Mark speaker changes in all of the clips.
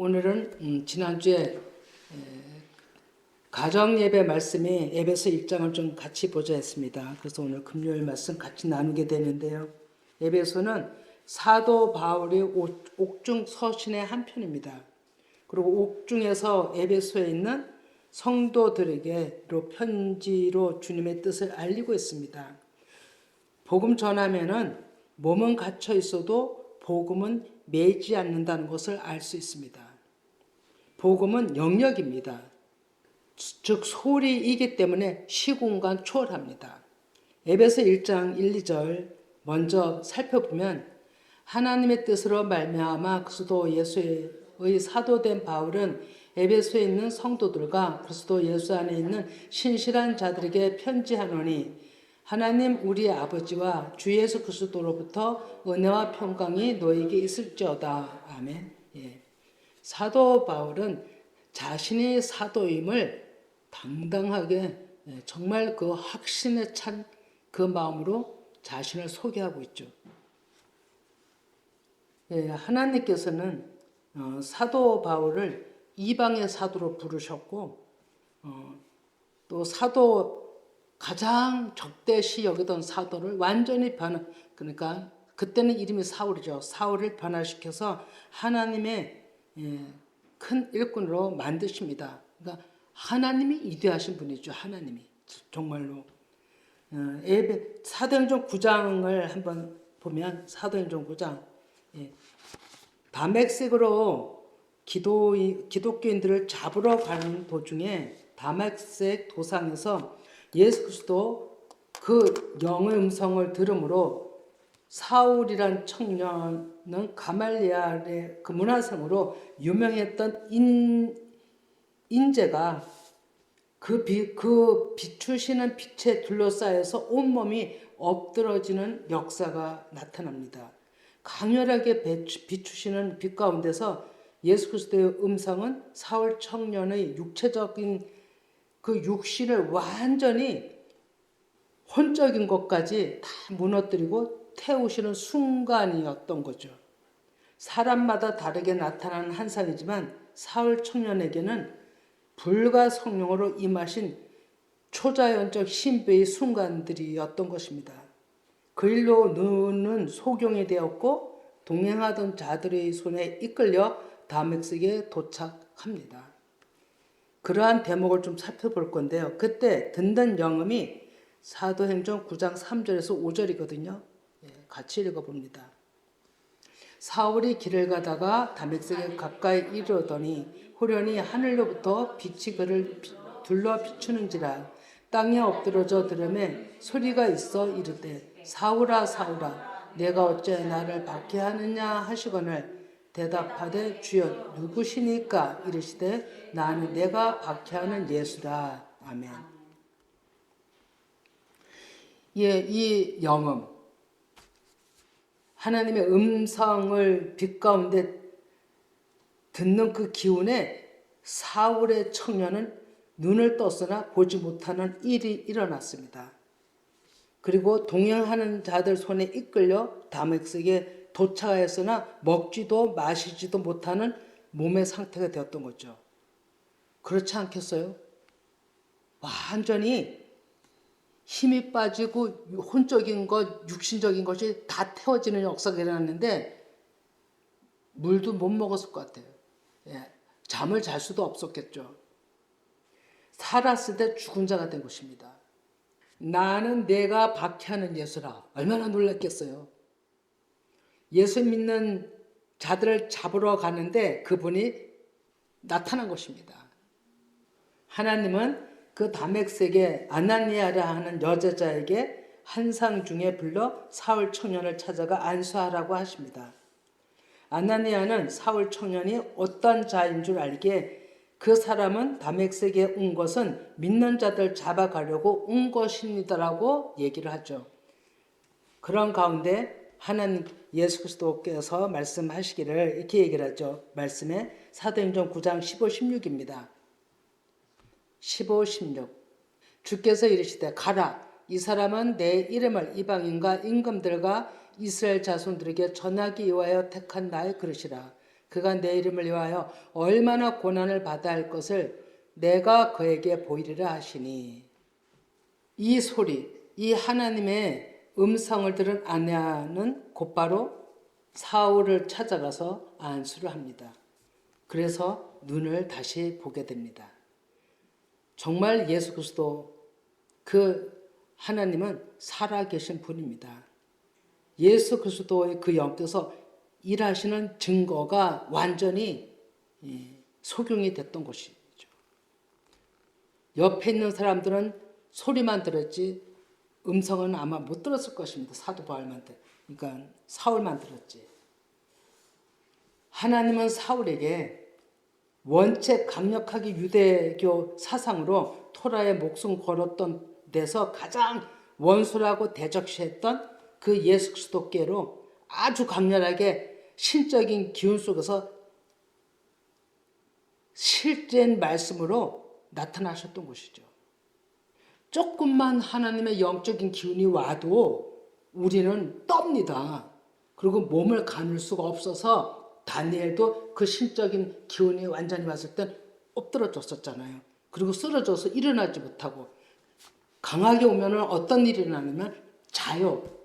Speaker 1: 오늘은 지난주에 가정예배 말씀이 에베소 1장을 좀 같이 보자 했습니다. 그래서 오늘 금요일 말씀 같이 나누게 되는데요. 에베소는 사도 바울의 옥중 서신의 한 편입니다. 그리고 옥중에서 에베소에 있는 성도들에게로 편지로 주님의 뜻을 알리고 있습니다. 복음 전하면은 몸은 갇혀 있어도 복음은 매지 않는다는 것을 알 수 있습니다. 복음은 영역입니다. 즉 소리이기 때문에 시공간 초월합니다. 에베소 1장 1, 2절 먼저 살펴보면 하나님의 뜻으로 말미암아 그리스도 예수의 사도된 바울은 에베소에 있는 성도들과 그리스도 예수 안에 있는 신실한 자들에게 편지하노니 하나님 우리 아버지와 주 예수 그리스도로부터 은혜와 평강이 너에게 있을지어다. 아멘. 예. 사도 바울은 자신의 사도임을 당당하게 정말 그 확신에 찬 그 마음으로 자신을 소개하고 있죠. 예, 하나님께서는 사도 바울을 이방의 사도로 부르셨고 또 사도 가장 적대시 여기던 사도를 완전히 그러니까 그때는 이름이 사울이죠. 사울을 변화시켜서 하나님의 큰 일꾼으로 만드십니다. 그러니까 하나님이 이대하신 분이죠. 하나님이 정말로. 사도행전 9장을 한번 보면 사도행전 9장 다메섹으로 기독교인들을 잡으러 가는 도중에 다메섹 도상에서 예수 그리스도 그 영의 음성을 들음으로 사울이란 청년은 가말리엘의 그 문화생으로 유명했던 인재가 그 비추시는 빛에 둘러싸여서 온몸이 엎드러지는 역사가 나타납니다. 강렬하게 비추시는 빛 가운데서 예수 그리스도의 음성은 사울 청년의 육체적인 그 육신을 완전히 혼적인 것까지 다 무너뜨리고 태우시는 순간이었던 거죠. 사람마다 다르게 나타나는 환상이지만 사울 청년에게는 불과 성령으로 임하신 초자연적 신비의 순간들이었던 것입니다. 그 일로 눈은 소경이 되었고 동행하던 자들의 손에 이끌려 다메섹에 도착합니다. 그러한 대목을 좀 살펴볼 건데요. 그때 듣는 영음이 사도행전 9장 3절에서 5절이거든요. 같이 읽어봅니다. 사울이 길을 가다가 다메섹에 가까이 이르더니 호련히 하늘로부터 빛이 그를 둘러 비추는지라 땅에 엎드러져 들음에 소리가 있어 이르되 사울아 사울아 내가 어째 나를 박해하느냐 하시거늘 대답하되 주여 누구시니까 이르시되 나는 내가 박해하는 예수라. 아멘. 예, 이 영음 하나님의 음성을 빛 가운데 듣는 그 기운에 사울의 청년은 눈을 떴으나 보지 못하는 일이 일어났습니다. 그리고 동행하는 자들 손에 이끌려 다메섹에 도착하였으나 먹지도 마시지도 못하는 몸의 상태가 되었던 거죠. 그렇지 않겠어요? 완전히 힘이 빠지고 혼적인 것, 육신적인 것이 다 태워지는 역사가 일어났는데 물도 못 먹었을 것 같아요. 잠을 잘 수도 없었겠죠. 살았을 때 죽은 자가 된 것입니다. 나는 내가 박해하는 예수라. 얼마나 놀랐겠어요. 예수 믿는 자들을 잡으러 가는데 그분이 나타난 것입니다. 하나님은 그 다메섹에 아나니아라 하는 여자자에게 환상 중에 불러 사울 청년을 찾아가 안수하라고 하십니다. 아나니아는 사울 청년이 어떤 자인 줄 알기에 그 사람은 다메섹에 온 것은 믿는 자들 잡아가려고 온 것입니다라고 얘기를 하죠. 그런 가운데 하나님 예수 그리스도께서 말씀하시기를 이렇게 얘기를 하죠. 말씀에 사도행전 9장 15, 16입니다. 15, 16 주께서 이르시되 가라 이 사람은 내 이름을 이방인과 임금들과 이스라엘 자손들에게 전하기 위하여 택한 나의 그릇이라 그가 내 이름을 위하여 얼마나 고난을 받아야 할 것을 내가 그에게 보이리라 하시니. 이 소리, 이 하나님의 음성을 들은 아냐는 곧바로 사울을 찾아가서 안수를 합니다. 그래서 눈을 다시 보게 됩니다. 정말 예수 그리스도 그 하나님은 살아계신 분입니다. 예수 그리스도의 그 영께서 일하시는 증거가 완전히 속용이 됐던 것이죠. 옆에 있는 사람들은 소리만 들었지 음성은 아마 못 들었을 것입니다. 사도 바울만 그러니까 사울만 들었지. 하나님은 사울에게 원체 강력하게 유대교 사상으로 토라에 목숨 걸었던 데서 가장 원수라고 대적시했던 그 예수 그리스도께로 아주 강렬하게 신적인 기운 속에서 실제인 말씀으로 나타나셨던 것이죠. 조금만 하나님의 영적인 기운이 와도 우리는 떱니다. 그리고 몸을 가눌 수가 없어서 다니엘도 그 신적인 기운이 완전히 왔을 땐 엎드러졌었잖아요. 그리고 쓰러져서 일어나지 못하고 강하게 오면 어떤 일이 일어나냐면 자요.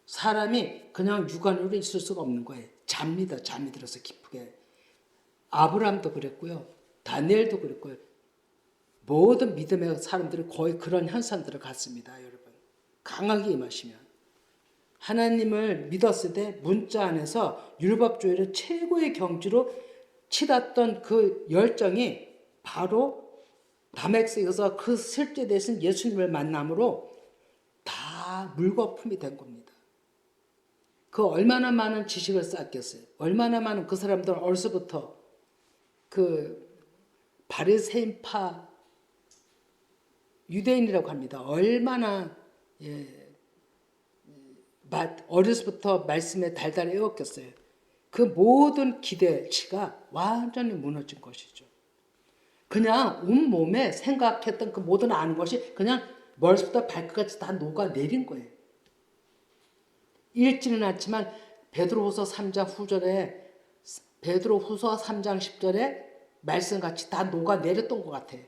Speaker 1: 사람이 그냥 육안으로 있을 수가 없는 거예요. 잡니다. 잠이 들어서 깊게. 아브라함도 그랬고요. 다니엘도 그랬고요. 모든 믿음의 사람들이 거의 그런 현상들을 갖습니다. 여러분. 강하게 임하시면. 하나님을 믿었을 때 문자 안에서 율법주의를 최고의 경지로 치닫던 그 열정이 바로 다메섹에서 그 실제 되신 예수님을 만남으로 다 물거품이 된 겁니다. 그 얼마나 많은 지식을 쌓겠어요. 얼마나 많은 그 사람들은 어려서부터 그 바리새인파 유대인이라고 합니다. 얼마나 어려서부터 말씀에 달달 외웠겠어요. 그 모든 기대치가 완전히 무너진 것이죠. 그냥 온몸에 생각했던 그 모든 아는 것이 그냥 머리부터 발끝까지 다 녹아내린 거예요. 읽지는 않지만 베드로후서 3장 후절에 베드로후서 3장 10절에 말씀같이 다 녹아내렸던 것 같아요.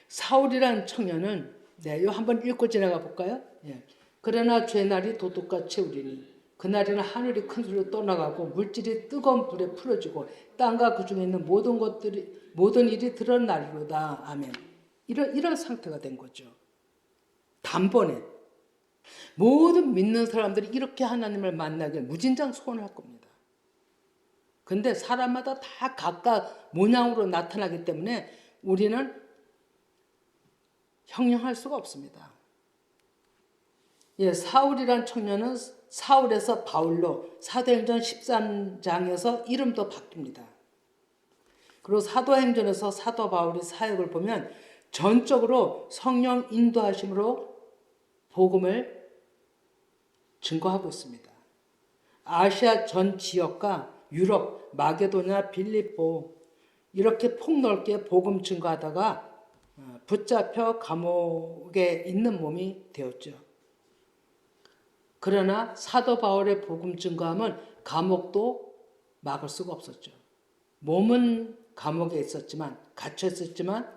Speaker 1: 사울이라는 청년은 이거 한번 읽고 지나가 볼까요? 그러나 죄날이 도둑같이 오리니 그날에는 하늘이 큰 소리로 떠나가고 물질이 뜨거운 불에 풀어지고 땅과 그 중에 있는 모든 일이 드러나리로다. 아멘. 이런 상태가 된 거죠. 단번에 모든 믿는 사람들이 이렇게 하나님을 만나길 무진장 소원할 겁니다. 근데 사람마다 다 각각 모양으로 나타나기 때문에 우리는 형용할 수가 없습니다. 사울이란 청년은 사울에서 바울로 사도행전 13장에서 이름도 바뀝니다. 그리고 사도행전에서 사도 바울의 사역을 보면 전적으로 성령 인도하심으로 복음을 증거하고 있습니다. 아시아 전 지역과 유럽, 마게도냐, 빌립보 이렇게 폭넓게 복음 증거하다가 붙잡혀 감옥에 있는 몸이 되었죠. 그러나 사도 바울의 복음 증거함은 감옥도 막을 수가 없었죠. 몸은 감옥에 있었지만 갇혀 있었지만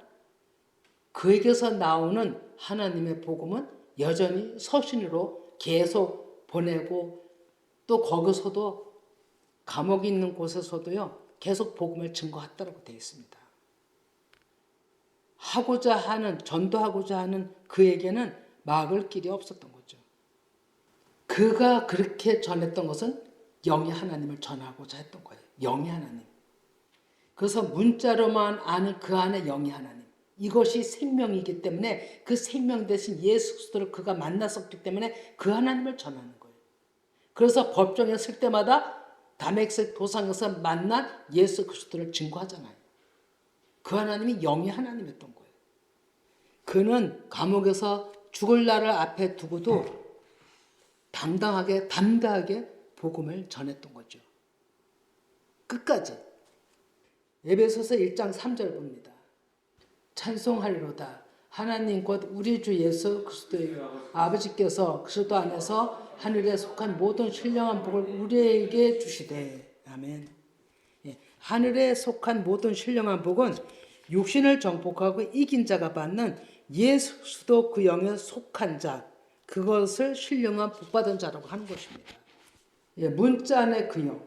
Speaker 1: 그에게서 나오는 하나님의 복음은 여전히 서신으로 계속 보내고 또 거기서도 감옥에 있는 곳에서도요 계속 복음을 증거했다고 되어 있습니다. 전도하고자 하는 그에게는 막을 길이 없었던 거죠. 그가 그렇게 전했던 것은 영의 하나님을 전하고자 했던 거예요. 영의 하나님. 그래서 문자로만 아는 그 안에 영의 하나님. 이것이 생명이기 때문에 그 생명 대신 예수 그리스도를 그가 만났었기 때문에 그 하나님을 전하는 거예요. 그래서 법정에 설 때마다 다메섹 도상에서 만난 예수 그리스도를 증거하잖아요. 그 하나님이 영의 하나님이었던 거예요. 그는 감옥에서 죽을 날을 앞에 두고도 담대하게 복음을 전했던 거죠. 끝까지. 에베소서 1장 3절 봅니다. 찬송하리로다. 하나님 곧 우리 주 예수 그리스도의 아버지께서 그리스도 안에서 하늘에 속한 모든 신령한 복을 우리에게 주시되. 아멘. 하늘에 속한 모든 신령한 복은 육신을 정복하고 이긴 자가 받는 예수도 그 영에 속한 자, 그것을 신령한 복받은 자라고 하는 것입니다. 예, 문자 안에 그 영,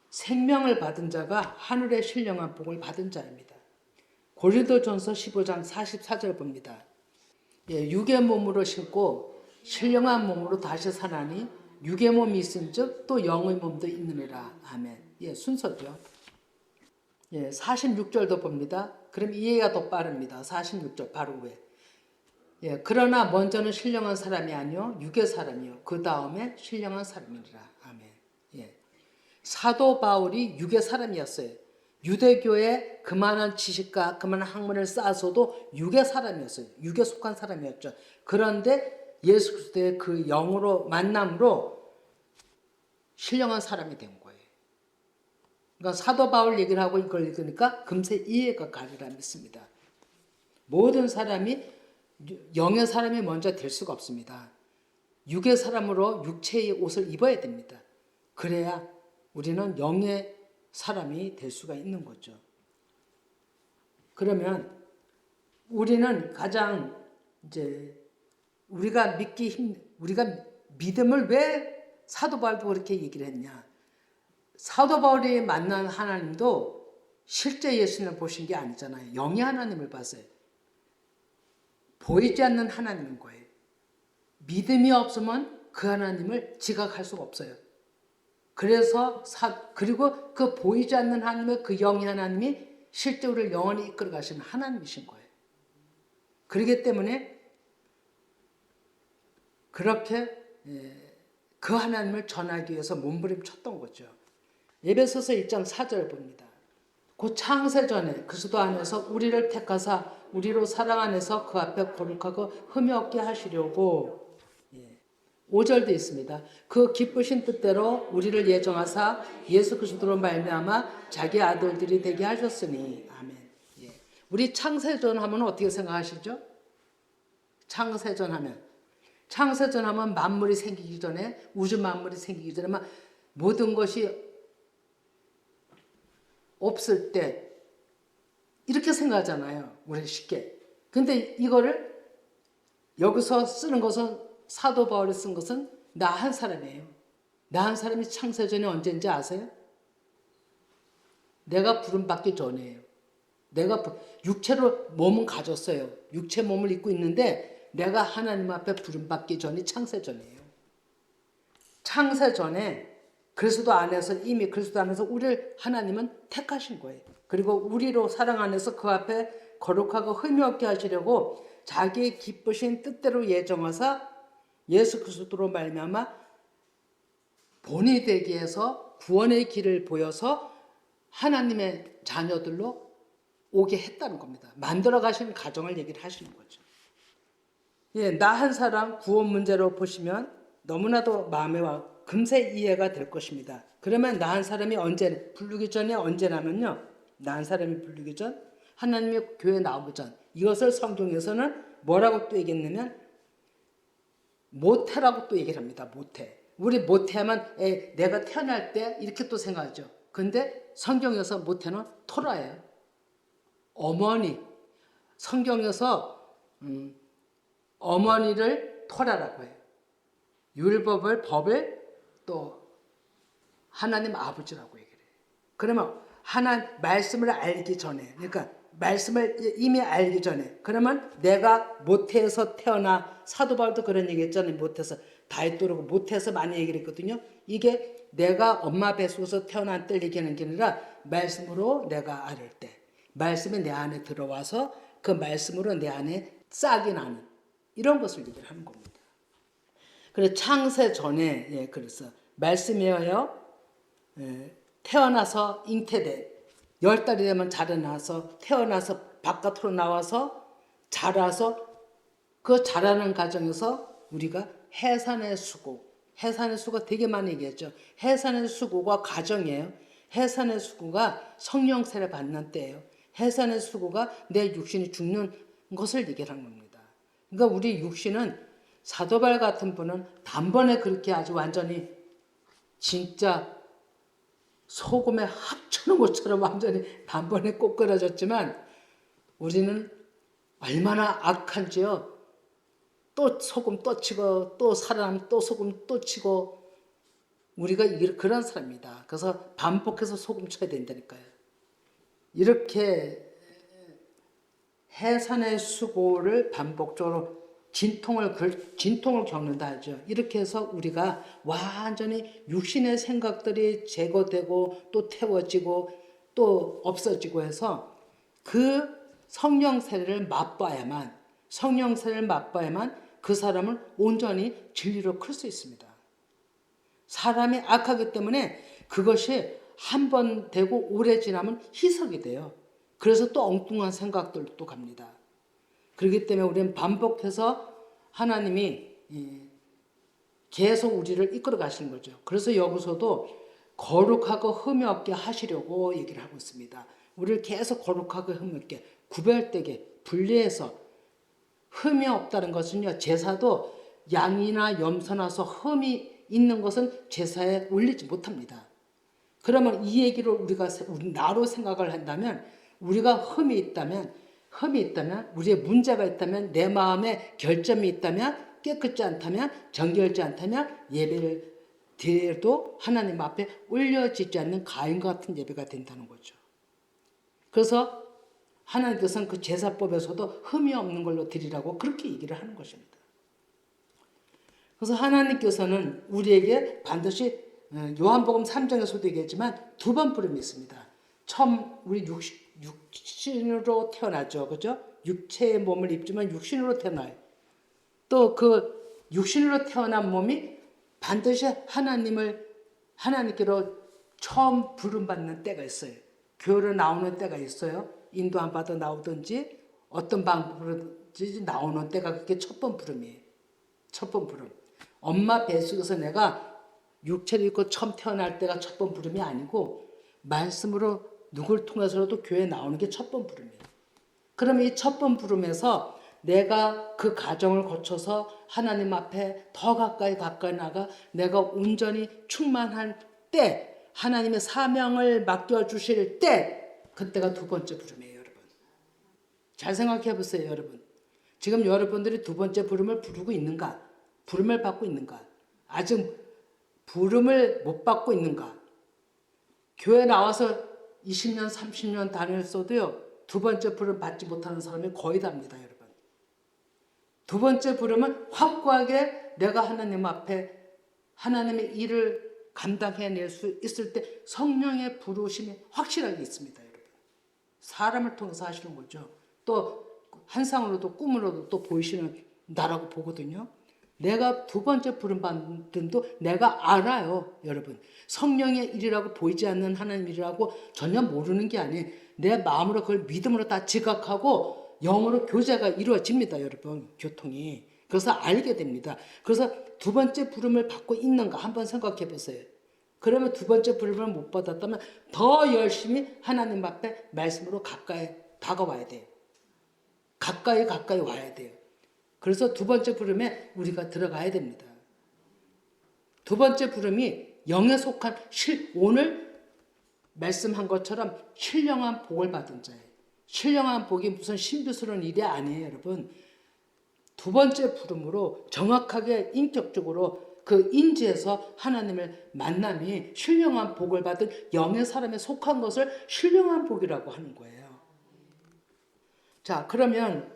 Speaker 1: 생명을 받은 자가 하늘의 신령한 복을 받은 자입니다. 고린도전서 15장 44절 봅니다. 예, 육의 몸으로 신고 신령한 몸으로 다시 사나니 육의 몸이 있은즉 또 영의 몸도 있느니라. 아멘. 예, 순서죠. 예, 46절도 봅니다. 그럼 이해가 더 빠릅니다. 46절 바로 후에. 예, 그러나 먼저는 신령한 사람이 아니요 육의 사람이요 그 다음에 신령한 사람이니라. 아멘. 예. 사도 바울이 육의 사람이었어요. 유대교에 그만한 지식과 그만한 학문을 쌓아서도 육의 사람이었어요. 육에 속한 사람이었죠. 그런데 예수 그리스도의 그 영으로 만남으로 신령한 사람이 된 거예요. 그러니까 사도 바울 얘기를 하고 이걸 읽으니까 금세 이해가 가리라 믿습니다. 모든 사람이 영의 사람이 먼저 될 수가 없습니다. 육의 사람으로 육체의 옷을 입어야 됩니다. 그래야 우리는 영의 사람이 될 수가 있는 거죠. 그러면 우리는 가장 이제 우리가 믿음을 왜 사도 바울도 그렇게 얘기를 했냐? 사도 바울이 만난 하나님도 실제 예수님을 보신 게 아니잖아요. 영의 하나님을 봤어요. 보이지 않는 하나님인 거예요. 믿음이 없으면 그 하나님을 지각할 수가 없어요. 그래서 그리고 그 보이지 않는 하나님의 그 영의 하나님이 실제 우리를 영원히 이끌어 가시는 하나님이신 거예요. 그렇기 때문에 그렇게 그 하나님을 전하기 위해서 몸부림쳤던 거죠. 에베소서 1장 4절 봅니다. 곧 창세전에 그리스도 안에서 우리를 택하사 우리로 사랑 안에서 그 앞에 거룩하고 흠이 없게 하시려고 5절도 있습니다. 그 기쁘신 뜻대로 우리를 예정하사 예수 그리스도로 말미암아 자기 아들들이 되게 하셨으니 아멘. 예. 우리 창세전 하면 어떻게 생각하시죠? 창세전 하면 만물이 생기기 전에 우주 만물이 생기기 전에 모든 것이 없을 때 이렇게 생각하잖아요. 우리 쉽게. 근데 이거를 여기서 쓰는 것은 사도 바울이 쓴 것은 나 한 사람이에요. 나 한 사람이 창세전이 언제인지 아세요? 내가 부름받기 전이에요. 내가 육체로 몸은 가졌어요. 육체 몸을 입고 있는데 내가 하나님 앞에 부름받기 전이 창세전이에요. 창세전에 그리스도 안에서 이미 그리스도 안에서 우리를 하나님은 택하신 거예요. 그리고 우리로 사랑 안에서 그 앞에 거룩하고 흠이 없게 하시려고 자기의 기쁘신 뜻대로 예정하사 예수 그리스도로 말미암아 본이 되기 위해서 구원의 길을 보여서 하나님의 자녀들로 오게 했다는 겁니다. 만들어 가시는 과정을 얘기를 하시는 거죠. 예, 나 한 사람 구원 문제로 보시면 너무나도 마음에 와 금세 이해가 될 것입니다. 그러면 나 한 사람이 부르기 전에 언제냐면요. 나 한 사람이 부르기 전, 하나님의 교회 나오기 전. 이것을 성경에서는 뭐라고 또 얘기했냐면 모태라고 또 얘기를 합니다. 모태. 우리 모태하면 내가 태어날 때 이렇게 또 생각하죠. 근데 성경에서 모태는 토라예요. 어머니. 성경에서 어머니를 토라라고 해요. 율법을 법을 또 하나님 아버지라고 얘기를 해요. 그러면 말씀을 알기 전에 그러니까 말씀을 이미 알기 전에 그러면 내가 모태에서 태어나 사도 바울도 그런 얘기 했잖아요. 모태에서 다윗도 그러고 모태에서 많이 얘기를 했거든요. 이게 내가 엄마 뱃속에서 태어난 때를 얘기하는 게 아니라 말씀으로 내가 알을 때 말씀이 내 안에 들어와서 그 말씀으로 내 안에 싹이 나는 이런 것을 얘기를 하는 겁니다. 그래서 창세 전에 그래서 말씀이어요. 태어나서 잉태돼 10달이 되면 자라나서 태어나서 바깥으로 나와서 자라서 그 자라는 과정에서 우리가 해산의 수고가 되게 많이 얘기했죠. 해산의 수고가 과정이에요. 해산의 수고가 성령세를 받는 때예요. 해산의 수고가 내 육신이 죽는 것을 얘기하는 겁니다. 그러니까 우리 육신은 사도발 같은 분은 단번에 그렇게 아주 완전히 진짜 소금에 합쳐놓은 것처럼 완전히 단번에 꼬꾸라졌지만 우리는 얼마나 악한지요. 또 소금 또 치고 또 살아나면 또 소금 또 치고 우리가 그런 사람입니다. 그래서 반복해서 소금 쳐야 된다니까요. 이렇게 해산의 수고를 반복적으로 진통을 겪는다 하죠. 이렇게 해서 우리가 완전히 육신의 생각들이 제거되고 또 태워지고 또 없어지고 해서 그 성령 세례를 맛봐야만 그 사람을 온전히 진리로 클 수 있습니다. 사람이 악하기 때문에 그것이 한 번 되고 오래 지나면 희석이 돼요. 그래서 또 엉뚱한 생각들도 갑니다. 그렇기 때문에 우리는 반복해서 하나님이 계속 우리를 이끌어 가시는 거죠. 그래서 여기서도 거룩하고 흠이 없게 하시려고 얘기를 하고 있습니다. 우리를 계속 거룩하고 흠이 없게 구별되게 분리해서 흠이 없다는 것은요. 제사도 양이나 염소나서 흠이 있는 것은 제사에 올리지 못합니다. 그러면 이 얘기를 우리가 나로 생각을 한다면 우리가 흠이 있다면 우리의 문제가 있다면 내 마음에 결점이 있다면 깨끗지 않다면 정결지 않다면 예배를 드려도 하나님 앞에 올려지지 않는 가인과 같은 예배가 된다는 거죠. 그래서 하나님께서는 그 제사법에서도 흠이 없는 걸로 드리라고 그렇게 얘기를 하는 것입니다. 그래서 하나님께서는 우리에게 반드시 요한복음 3장에서도 얘기했지만 두 번 부름이 있습니다. 처음 우리 육신으로 태어나죠. 그죠? 육체의 몸을 입지만 육신으로 태어나요. 또 그 육신으로 태어난 몸이 반드시 하나님께로 처음 부름받는 때가 있어요. 교회로 나오는 때가 있어요. 인도 안 받아 나오든지 어떤 방법으로든지 나오는 때가 그게 첫 번 부름이에요. 첫 번 부름. 엄마 뱃속에서 내가 육체를 입고 처음 태어날 때가 첫 번 부름이 아니고 말씀으로 누굴 통해서라도 교회에 나오는 게 첫 번 부름이에요. 그러면 이 첫 번 부름에서 내가 그 과정을 거쳐서 하나님 앞에 더 가까이 나가 내가 온전히 충만할 때 하나님의 사명을 맡겨주실 때 그때가 두 번째 부름이에요. 여러분. 잘 생각해 보세요. 여러분. 지금 여러분들이 두 번째 부름을 부르고 있는가? 부름을 받고 있는가? 아직 부름을 못 받고 있는가? 교회 나와서 20년, 30년 다녔어도요. 두 번째 부름 받지 못하는 사람이 거의 답니다. 여러분. 두 번째 부름은 확고하게 내가 하나님 앞에 하나님의 일을 감당해낼 수 있을 때 성령의 부르심이 확실하게 있습니다. 여러분. 사람을 통해서 하시는 거죠. 또 환상으로도 꿈으로도 또 보이시는 나라고 보거든요. 내가 두 번째 부름 받은 도 내가 알아요. 여러분. 성령의 일이라고 보이지 않는 하나님 일이라고 전혀 모르는 게 아니에요. 내 마음으로 그걸 믿음으로 다 지각하고 영으로 교제가 이루어집니다. 여러분. 교통이. 그래서 알게 됩니다. 그래서 두 번째 부름을 받고 있는가 한번 생각해 보세요. 그러면 두 번째 부름을 못 받았다면 더 열심히 하나님 앞에 말씀으로 가까이 다가와야 돼요. 가까이 와야 돼요. 그래서 두 번째 부름에 우리가 들어가야 됩니다. 두 번째 부름이 영에 속한 오늘 말씀한 것처럼 신령한 복을 받은 자예요. 신령한 복이 무슨 신비스러운 일이 아니에요, 여러분. 두 번째 부름으로 정확하게 인격적으로 그 인지에서 하나님을 만남이 신령한 복을 받은 영의 사람에 속한 것을 신령한 복이라고 하는 거예요. 자, 그러면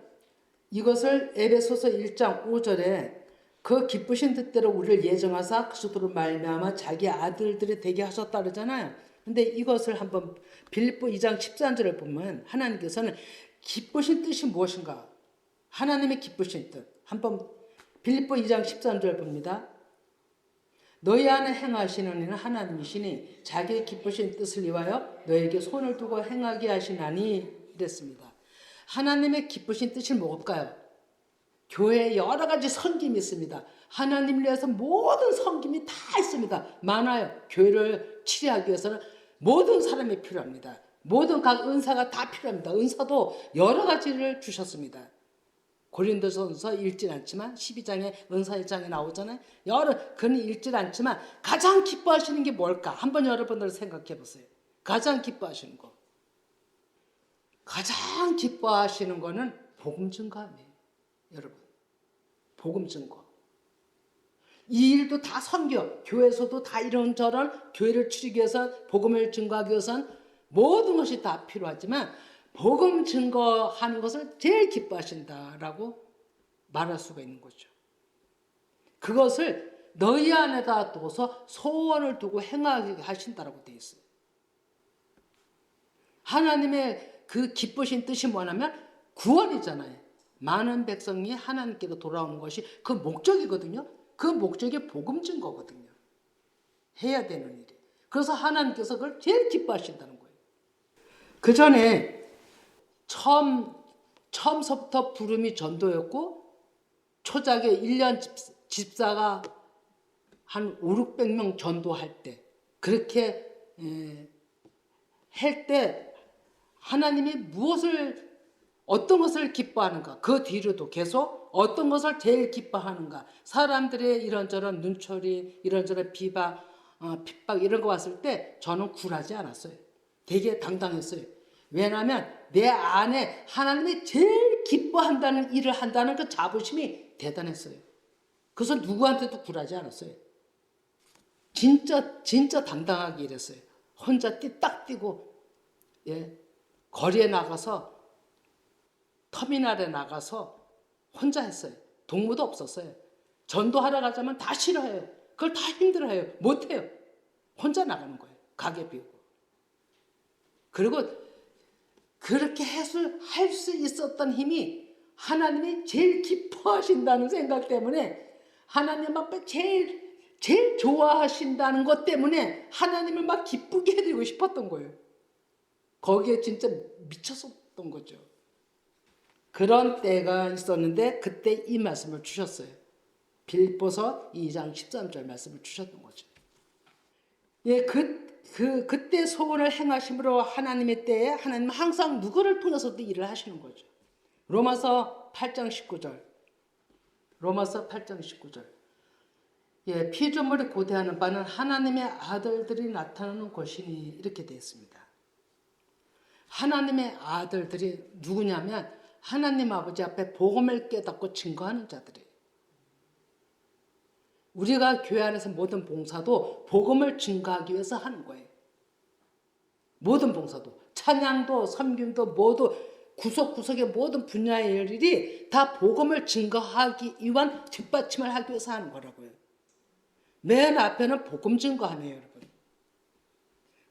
Speaker 1: 이것을 에베소서 1장 5절에 그 기쁘신 뜻대로 우리를 예정하사 그리스도로 말미암아 자기 아들들이 되게 하셨다 그러잖아요. 근데 이것을 한번 빌립보 2장 13절을 보면 하나님께서는 기쁘신 뜻이 무엇인가? 하나님의 기쁘신 뜻. 한번 빌립보 2장 13절 봅니다. 너희 안에 행하시는 이는 하나님이시니 자기의 기쁘신 뜻을 위하여 너에게 손을 두고 행하게 하시나니 이랬습니다. 하나님의 기쁘신 뜻이 뭘까요? 교회에 여러 가지 섬김이 있습니다. 하나님을 위해서 모든 섬김이 다 있습니다. 많아요. 교회를 치료하기 위해서는 모든 사람이 필요합니다. 모든 각 은사가 다 필요합니다. 은사도 여러 가지를 주셨습니다. 고린도전서 읽진 않지만 12장에 은사의 장에 나오잖아요. 그는 읽진 않지만 가장 기뻐하시는 게 뭘까? 한번 여러분들 생각해 보세요. 가장 기뻐하시는 거. 가장 기뻐하시는 거는 복음 증거함이에요. 여러분. 복음 증거. 이 일도 다 선교, 교회에서도 다 이런저런 교회를 추리기 위해서 복음을 증거하기 위해서는 모든 것이 다 필요하지만 복음 증거하는 것을 제일 기뻐하신다라고 말할 수가 있는 거죠. 그것을 너희 안에다 두고서 소원을 두고 행하게 하신다라고 되어 있어요. 하나님의 그 기쁘신 뜻이 뭐냐면 구원이잖아요. 많은 백성이 하나님께로 돌아오는 것이 그 목적이거든요. 그 목적이 복음 증거거든요. 해야 되는 일이. 그래서 하나님께서 그걸 제일 기뻐하신다는 거예요. 그 전에 처음서부터 부름이 전도였고 초작에 1년 집사가 한 5, 600명 전도할 때 그렇게 할 때 하나님이 어떤 것을 기뻐하는가 그 뒤로도 계속 어떤 것을 제일 기뻐하는가 사람들의 이런저런 눈초리 이런저런 핍박 이런 거 왔을 때 저는 굴하지 않았어요. 되게 당당했어요. 왜냐하면 내 안에 하나님이 제일 기뻐한다는 일을 한다는 그 자부심이 대단했어요. 그래서 누구한테도 굴하지 않았어요. 진짜 당당하게 일했어요. 혼자 딱 뛰고 거리에 나가서 터미널에 나가서 혼자 했어요. 동무도 없었어요. 전도하러 가자면 다 싫어해요. 그걸 다 힘들어해요. 못해요. 혼자 나가는 거예요. 가게 비우고. 그리고 그렇게 할 수 있었던 힘이 하나님이 제일 기뻐하신다는 생각 때문에 하나님 앞에 제일 좋아하신다는 것 때문에 하나님을 막 기쁘게 해드리고 싶었던 거예요. 거기에 진짜 미쳤었던 거죠. 그런 때가 있었는데 그때 이 말씀을 주셨어요. 빌립보서 2장 13절 말씀을 주셨던 거죠. 그때 소원을 행하심으로 하나님의 때에 하나님은 항상 누구를 통해서도 일을 하시는 거죠. 로마서 8장 19절. 피조물이 고대하는 바는 하나님의 아들들이 나타나는 것이니 이렇게 되어 있습니다. 하나님의 아들들이 누구냐면 하나님 아버지 앞에 복음을 깨닫고 증거하는 자들이에요. 우리가 교회 안에서 모든 봉사도 복음을 증거하기 위해서 하는 거예요. 모든 봉사도 찬양도 섬김도 모두 구석구석의 모든 분야의 일이 다 복음을 증거하기 위한 뒷받침을 하기 위해서 하는 거라고요. 맨 앞에는 복음 증거함이에요, 여러분.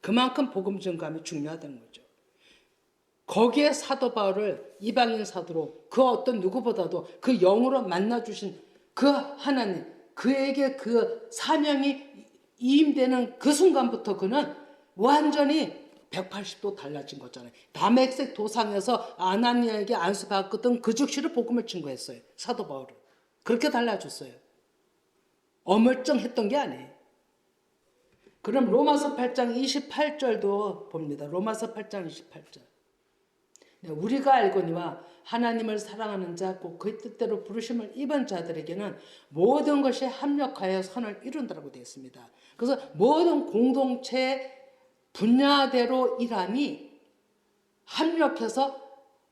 Speaker 1: 그만큼 복음 증거함이 중요하다는 거죠. 거기에 사도 바울을 이방인 사도로 그 어떤 누구보다도 그 영으로 만나주신 그 하나님, 그에게 그 사명이 이임되는 그 순간부터 그는 완전히 180도 달라진 거잖아요. 다메섹 도상에서 아나니아에게 안수받았던 그 즉시로 복음을 증거했어요. 사도 바울은. 그렇게 달라졌어요. 어물쩡했던 게 아니에요. 그럼 로마서 8장 28절도 봅니다. 로마서 8장 28절. 우리가 알거니와 하나님을 사랑하는 자 곧 그의 뜻대로 부르심을 입은 자들에게는 모든 것이 합력하여 선을 이룬다라고 되어 있습니다. 그래서 모든 공동체 분야대로 일함이 합력해서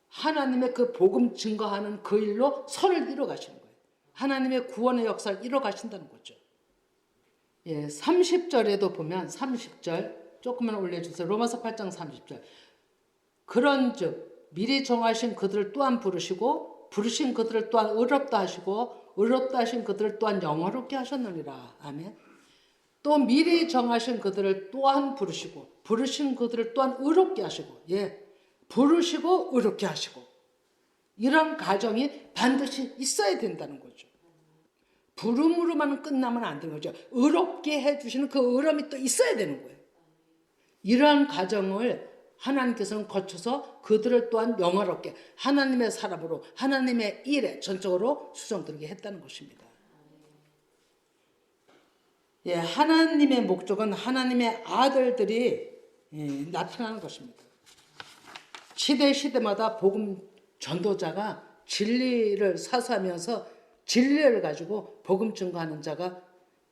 Speaker 1: 하나님의 그 복음 증거하는 그 일로 선을 이뤄 가시는 거예요. 하나님의 구원의 역사를 이뤄 가신다는 거죠. 30절에도 보면 30절 조금만 올려주세요. 로마서 8장 30절. 그런즉 미리 정하신 그들을 또한 부르시고 부르신 그들을 또한 의롭다 하시고 의롭다 하신 그들을 또한 영화롭게 하셨느니라. 아멘. 또 미리 정하신 그들을 또한 부르시고 부르신 그들을 또한 의롭게 하시고 부르시고 의롭게 하시고 이런 과정이 반드시 있어야 된다는 거죠. 부름으로만 끝나면 안 되는 거죠. 의롭게 해주시는 그 의로움이 또 있어야 되는 거예요. 이러한 과정을 하나님께서는 거쳐서 그들을 또한 영화롭게 하나님의 사람으로 하나님의 일에 전적으로 수정되게 했다는 것입니다. 하나님의 목적은 하나님의 아들들이 나타나는 것입니다. 시대마다 복음 전도자가 진리를 사수하면서 진리를 가지고 복음 증거하는 자가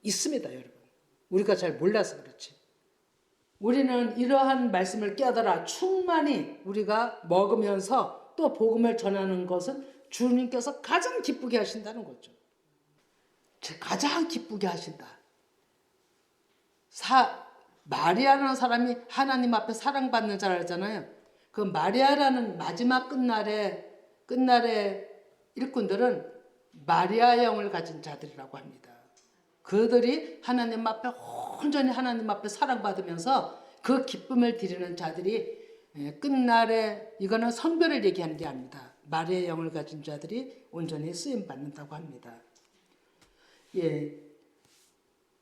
Speaker 1: 있습니다, 여러분. 우리가 잘 몰라서 그렇지. 우리는 이러한 말씀을 깨달아 충만히 우리가 먹으면서 또 복음을 전하는 것은 주님께서 가장 기쁘게 하신다는 거죠. 가장 기쁘게 하신다. 마리아라는 사람이 하나님 앞에 사랑받는 자라잖아요. 그 마리아라는 마지막 끝날의 일꾼들은 마리아 영을 가진 자들이라고 합니다. 그들이 하나님 앞에 온전히 하나님 앞에 사랑받으면서 그 기쁨을 드리는 자들이 끝날에 이거는 성별을 얘기하는 게 아닙니다. 마리아 영을 가진 자들이 온전히 쓰임 받는다고 합니다. 예,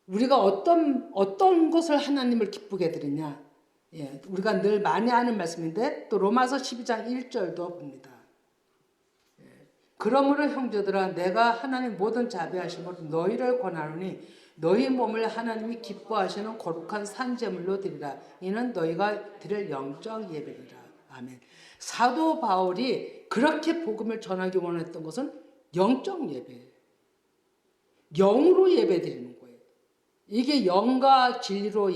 Speaker 1: 우리가 어떤 것을 하나님을 기쁘게 드리냐? 예, 우리가 늘 많이 하는 말씀인데 또 로마서 12장 1절도 봅니다. 그러므로 형제들아 내가 하나님 모든 자비하심으로 너희를 권하노니 너희 몸을 하나님이 기뻐하시는 거룩한 산제물로 드리라. 이는 너희가 드릴 영적 예배리라. 아멘. 사도 바울이 그렇게 복음을 전하기 원했던 것은 영적 예배, 영으로 예배 드리는 거예요. 이게 영과 진리로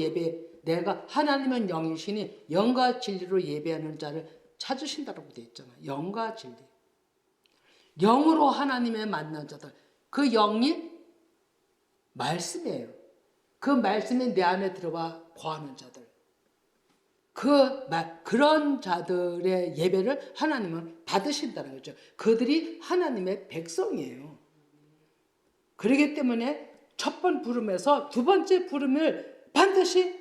Speaker 1: 내가 하나님은 영이시니 영과 진리로 예배하는 자를 찾으신다라고 되어 있잖아요. 영과 진리. 영으로 하나님의 만난 자들. 그 영이 말씀이에요. 그 말씀이 내 안에 들어와 거하는 자들. 그런 자들의 예배를 하나님은 받으신다는 거죠. 그들이 하나님의 백성이에요. 그렇기 때문에 첫 번 부름에서 두 번째 부름을 반드시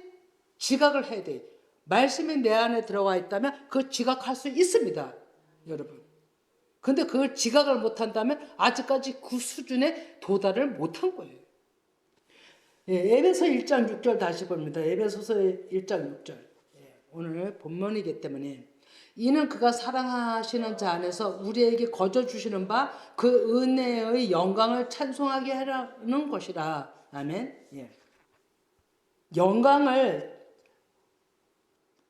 Speaker 1: 지각을 해야 돼요. 말씀이 내 안에 들어와 있다면 그 지각할 수 있습니다. 여러분. 근데 그걸 지각을 못한다면 아직까지 그 수준에 도달을 못한 거예요. 예, 에베소 1장 6절 다시 봅니다. 에베소서 1장 6절. 예, 오늘 본문이기 때문에 이는 그가 사랑하시는 자 안에서 우리에게 거저 주시는 바 그 은혜의 영광을 찬송하게 하라는 것이라. 아멘. 예. 영광을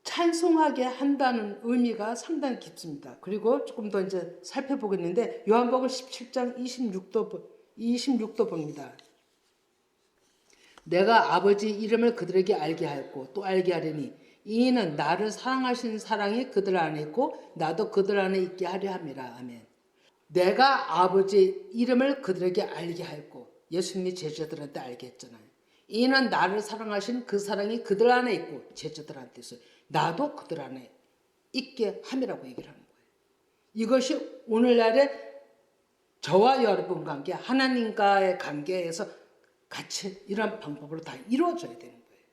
Speaker 1: 찬송하게 한다는 의미가 상당히 깊습니다. 그리고 조금 더 이제 살펴보겠는데 요한복음 17장 26도 봅니다. 내가 아버지 이름을 그들에게 알게 하였고 또 알게 하리니 이는 나를 사랑하시는 사랑이 그들 안에 있고 나도 그들 안에 있게 하려 함이라. 아멘. 내가 아버지 이름을 그들에게 알게 하였고 예수님이 제자들한테 알게 했잖아요. 이는 나를 사랑하신 그 사랑이 그들 안에 있고 제자들한테 있어요. 나도 그들 안에 있게 함이라고 얘기를 하는 거예요. 이것이 오늘날의 저와 여러분 관계, 하나님과의 관계에서 같이 이런 방법으로 다 이루어져야 되는 거예요.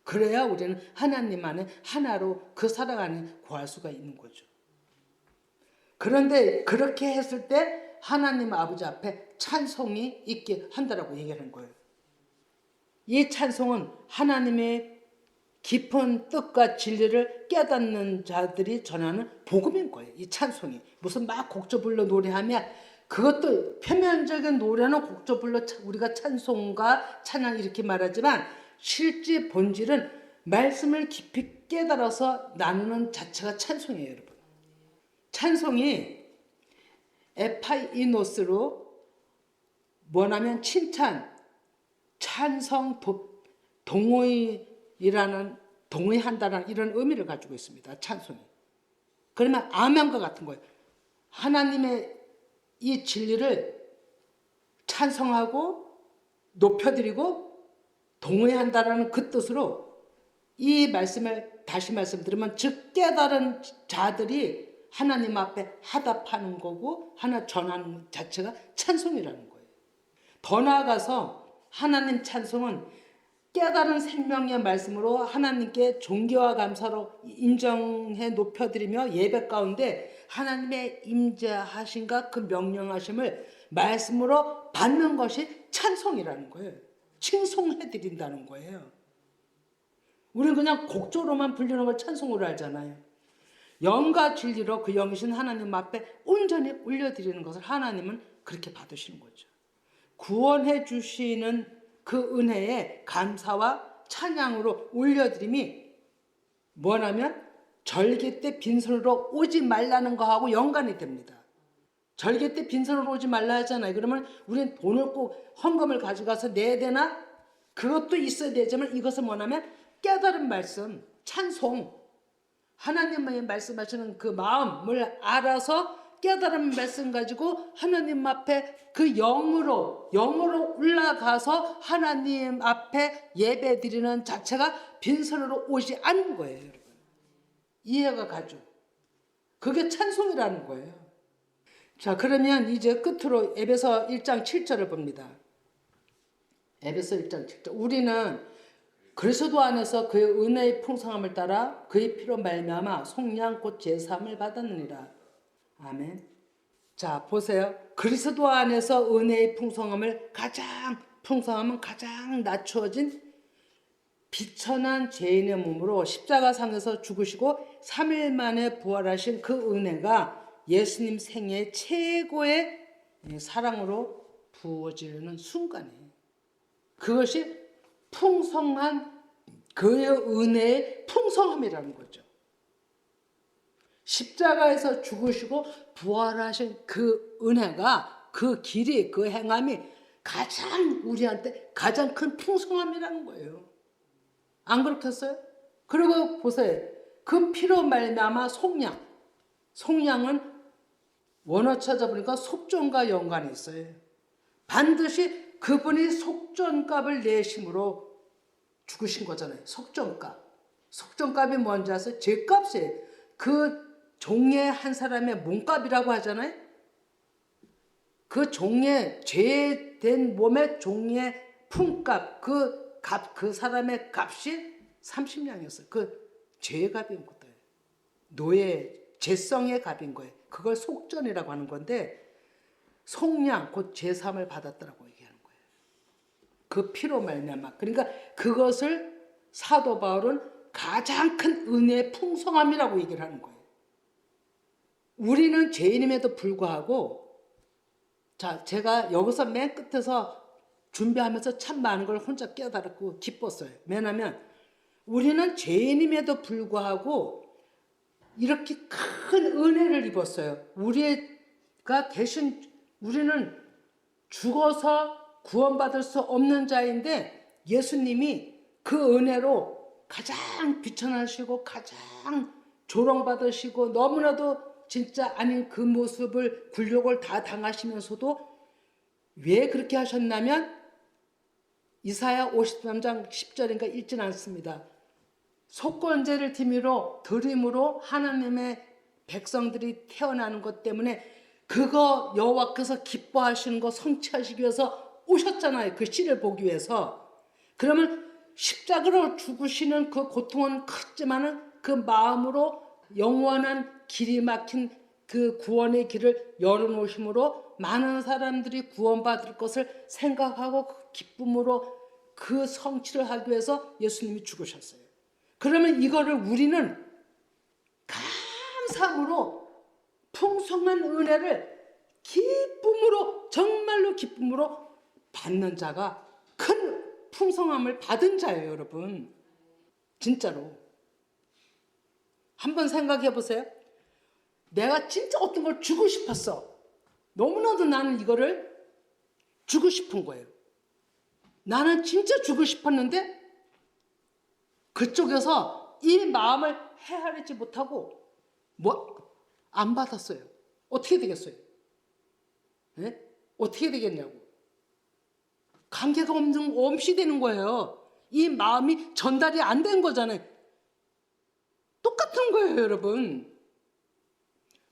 Speaker 1: 그래야 우리는 하나님 안에 하나로 그 사랑 안에 거할 수가 있는 거죠. 그런데 그렇게 했을 때 하나님 아버지 앞에 찬송이 있게 한다라고 얘기하는 거예요. 이 찬송은 하나님의 깊은 뜻과 진리를 깨닫는 자들이 전하는 복음인 거예요. 이 찬송이. 무슨 막 곡조 불러 노래하면 그것도 표면적인 노래는 곡조 불러 우리가 찬송과 찬양 이렇게 말하지만 실제 본질은 말씀을 깊이 깨달아서 나누는 자체가 찬송이에요, 여러분. 찬송이 에파이노스로 뭐냐면 칭찬, 찬성, 동의한다는 이런 의미를 가지고 있습니다. 찬송이. 그러면 아멘과 같은 거예요. 하나님의 이 진리를 찬성하고 높여드리고 동의한다는 그 뜻으로 이 말씀을 다시 말씀드리면 즉 깨달은 자들이 하나님 앞에 화답하는 거고 하나 전하는 자체가 찬송이라는 거예요. 더 나아가서 하나님 찬송은 깨달은 생명의 말씀으로 하나님께 존귀와 감사로 인정해 높여드리며 예배 가운데 하나님의 임재하심과 그 명령하심을 말씀으로 받는 것이 찬송이라는 거예요. 칭송해드린다는 거예요. 우리는 그냥 곡조로만 불리는 걸 찬송으로 알잖아요. 영과 진리로 그 영이신 하나님 앞에 온전히 올려드리는 것을 하나님은 그렇게 받으시는 거죠. 구원해 주시는 그 은혜에 감사와 찬양으로 올려드림이 뭐냐면 절기 때 빈손으로 오지 말라는 거하고 연관이 됩니다. 절개 때 빈손으로 오지 말라 하잖아요. 그러면 우리는 돈을 꼭 헌금을 가져가서 내야 되나? 그것도 있어야 되지만 이것은 뭐냐면 깨달은 말씀, 찬송, 하나님의 말씀하시는 그 마음을 알아서 깨달은 말씀 가지고 하나님 앞에 그 영으로 올라가서 하나님 앞에 예배 드리는 자체가 빈손으로 오지 않는 거예요, 여러분. 이해가 가죠? 그게 찬송이라는 거예요. 자, 그러면 이제 끝으로 에베소 1장 7절을 봅니다. 에베소 1장 7절. 우리는 그리스도 안에서 그의 은혜의 풍성함을 따라 그의 피로 말미암아 속량 곧 제사함을 받았느니라. 아멘. 자, 보세요. 그리스도 안에서 은혜의 풍성함을 풍성함은 가장 낮추어진 비천한 죄인의 몸으로 십자가상에서 죽으시고 3일 만에 부활하신 그 은혜가 예수님 생애 최고의 사랑으로 부어지는 순간이에요. 그것이 풍성한 그의 은혜의 풍성함이라는 거죠. 십자가에서 죽으시고 부활하신 그 은혜가, 그 길이, 그 행함이 가장 우리한테 가장 큰 풍성함이라는 거예요. 안 그렇겠어요? 그리고 보세요. 그 피로 말미암아 속량은 원어 찾아보니까 속전과 연관이 있어요. 반드시 그분이 속전값을 내심으로 죽으신 거잖아요. 속전값이 뭔지 아세요? 죄값이에요. 그 종의 한 사람의 몸값이라고 하잖아요. 그 종의 죄된 몸의 종의 품값, 그 사람의 값이 30냥이었어요. 그 죄의 값인 거예요. 노예, 죄성의 값인 거예요. 그걸 속전이라고 하는 건데, 속량, 곧 제삼을 받았다라고 얘기하는 거예요. 그 피로 말미암아. 그러니까 그것을 사도 바울은 가장 큰 은혜의 풍성함이라고 얘기를 하는 거예요. 우리는 죄인임에도 불구하고, 자, 제가 여기서 맨 끝에서 준비하면서 참 많은 걸 혼자 깨달았고 기뻤어요. 왜냐하면 우리는 죄인임에도 불구하고 이렇게 큰 은혜를 입었어요. 우리가 대신 우리는 죽어서 구원받을 수 없는 자인데 예수님이 그 은혜로 가장 비천하시고 가장 조롱받으시고 너무나도 진짜 아닌 그 모습을 굴욕을 다 당하시면서도 왜 그렇게 하셨냐면 이사야 53장 10절인가 읽진 않습니다. 속건제를 드림으로 하나님의 백성들이 태어나는 것 때문에 그거 여호와께서 기뻐하시는 거 성취하시기 위해서 오셨잖아요. 그 씨를 보기 위해서. 그러면 십자가로 죽으시는 그 고통은 크지만은 그 마음으로 영원한 길이 막힌 그 구원의 길을 열어놓으심으로 많은 사람들이 구원받을 것을 생각하고 그 기쁨으로 그 성취를 하기 위해서 예수님이 죽으셨어요. 그러면 이거를 우리는 감사함으로 풍성한 은혜를 기쁨으로, 정말로 기쁨으로 받는 자가 큰 풍성함을 받은 자예요, 여러분. 진짜로. 한번 생각해 보세요. 내가 진짜 어떤 걸 주고 싶었어. 너무나도 나는 이거를 주고 싶은 거예요. 나는 진짜 주고 싶었는데 그쪽에서 이 마음을 헤아리지 못하고 안 받았어요. 어떻게 되겠어요? 네? 어떻게 되겠냐고. 관계가 없이 되는 거예요. 이 마음이 전달이 안 된 거잖아요. 똑같은 거예요, 여러분.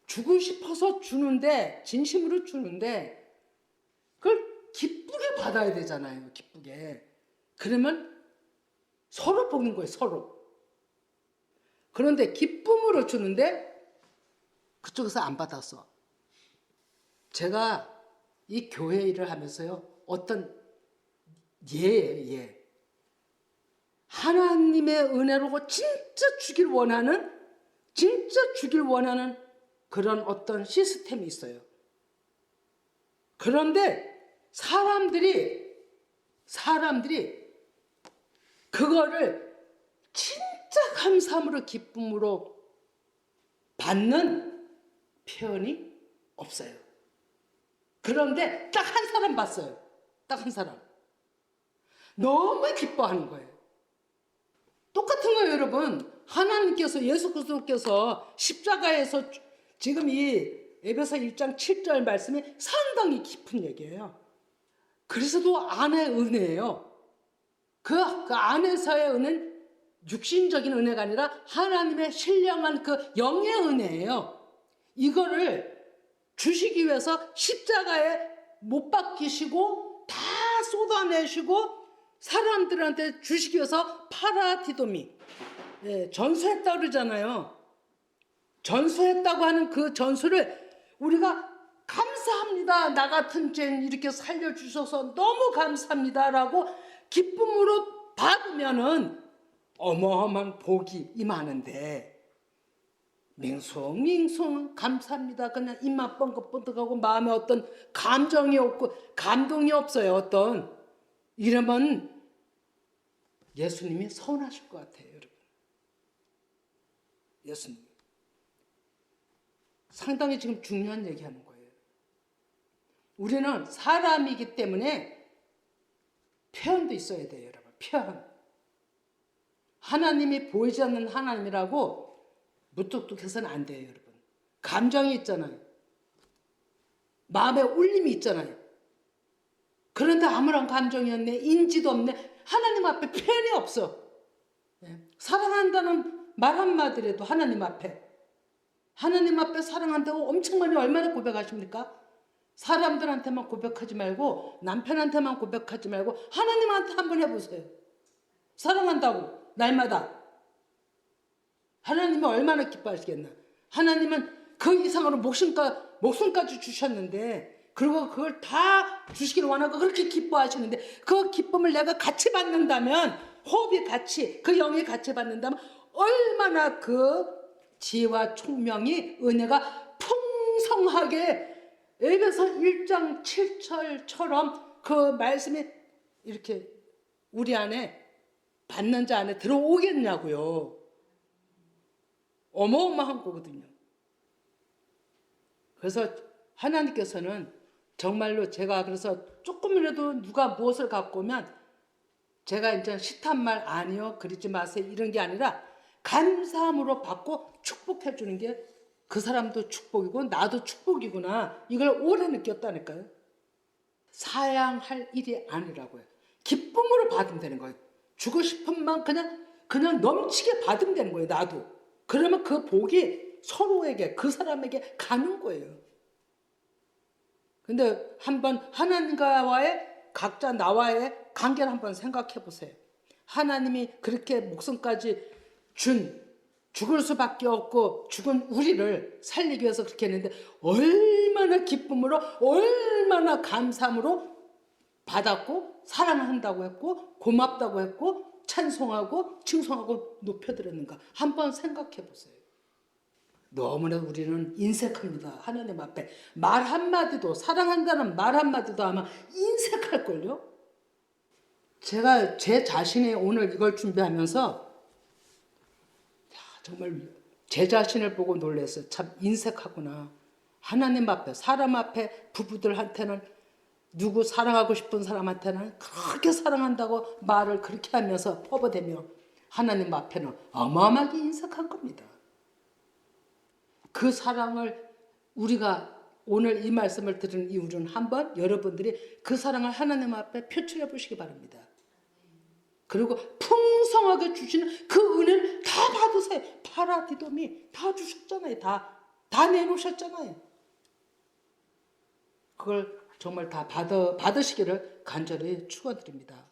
Speaker 1: 주고 싶어서 주는데, 진심으로 주는데 그걸 기쁘게 받아야 되잖아요. 기쁘게. 그러면 서로 보는 거예요. 서로. 그런데 기쁨으로 주는데 그쪽에서 안 받았어. 제가 이 교회 일을 하면서요. 어떤 예. 하나님의 은혜로 진짜 주길 원하는 그런 어떤 시스템이 있어요. 그런데 사람들이 그거를 진짜 감사함으로 기쁨으로 받는 표현이 없어요. 그런데 딱 한 사람 봤어요. 딱 한 사람. 너무 기뻐하는 거예요. 똑같은 거예요, 여러분. 하나님께서, 예수 그리스도께서 십자가에서 지금 이 에베소 1장 7절 말씀이 상당히 깊은 얘기예요. 그리스도 안의 은혜예요. 그 안에서의 은혜는 육신적인 은혜가 아니라 하나님의 신령한 그 영의 은혜예요. 이거를 주시기 위해서 십자가에 못 박히시고 다 쏟아내시고 사람들한테 주시기 위해서 파라디도미, 전수했다고 그러잖아요. 전수했다고 하는 그 전수를 우리가 감사합니다. 나 같은 죄인 이렇게 살려주셔서 너무 감사합니다라고 기쁨으로 받으면은 어마어마한 복이 임하는데, 밍숭밍숭 감사합니다. 그냥 입만 뻥긋뻥긋하고 마음에 어떤 감정이 없고 감동이 없어요. 어떤 이러면 예수님이 서운하실 것 같아요, 여러분. 예수님 상당히 지금 중요한 얘기하는 거예요. 우리는 사람이기 때문에 표현도 있어야 돼요, 여러분. 표현. 하나님이 보이지 않는 하나님이라고 무뚝뚝해서는 안 돼요, 여러분. 감정이 있잖아요. 마음에 울림이 있잖아요. 그런데 아무런 감정이 없네, 인지도 없네. 하나님 앞에 표현이 없어. 사랑한다는 말 한마디라도 하나님 앞에 사랑한다고 엄청 많이 얼마나 고백하십니까? 사람들한테만 고백하지 말고, 남편한테만 고백하지 말고 하나님한테 한번 해보세요. 사랑한다고 날마다. 하나님은 얼마나 기뻐하시겠나. 하나님은 그 이상으로 목숨까지 주셨는데, 그리고 그걸 다 주시기를 원하고 그렇게 기뻐하시는데, 그 기쁨을 내가 같이 받는다면, 호흡이 같이, 그 영이 같이 받는다면 얼마나 그 지혜와 총명이, 은혜가 풍성하게 에베소 1장 7절처럼 그 말씀이 이렇게 우리 안에, 받는 자 안에 들어오겠냐고요. 어마어마한 거거든요. 그래서 하나님께서는 정말로, 제가 그래서 조금이라도 누가 무엇을 갖고 오면 제가 이제 시탄 말 아니요, 그러지 마세요, 이런 게 아니라 감사함으로 받고 축복해 주는 게 그 사람도 축복이고 나도 축복이구나, 이걸 오래 느꼈다니까요. 사양할 일이 아니라고요. 기쁨으로 받으면 되는 거예요. 주고 싶은 만 그냥 넘치게 받으면 되는 거예요, 나도. 그러면 그 복이 서로에게, 그 사람에게 가는 거예요. 근데 한번 하나님과의, 각자 나와의 관계를 한번 생각해 보세요. 하나님이 그렇게 목숨까지 죽을 수밖에 없고 죽은 우리를 살리기 위해서 그렇게 했는데, 얼마나 기쁨으로, 얼마나 감사함으로 받았고 사랑한다고 했고 고맙다고 했고 찬송하고 칭송하고 높여드렸는가 한번 생각해 보세요. 너무나 우리는 인색합니다. 하나님 앞에 말 한마디도, 사랑한다는 말 한마디도 아마 인색할걸요. 제가 제 자신이 오늘 이걸 준비하면서 정말 제 자신을 보고 놀랐어요. 참 인색하구나. 하나님 앞에, 사람 앞에, 부부들한테는, 누구 사랑하고 싶은 사람한테는 그렇게 사랑한다고 말을 그렇게 하면서 퍼부대며, 하나님 앞에는 어마어마하게 인색한 겁니다. 그 사랑을 우리가 오늘 이 말씀을 들은 이유는 한번 여러분들이 그 사랑을 하나님 앞에 표출해 보시기 바랍니다. 그리고 풍성하게 주시는 그 은혜를 다 받으세요. 파라디돔이 다 주셨잖아요. 다 내놓으셨잖아요. 그걸 정말 다 받으시기를 간절히 축원드립니다.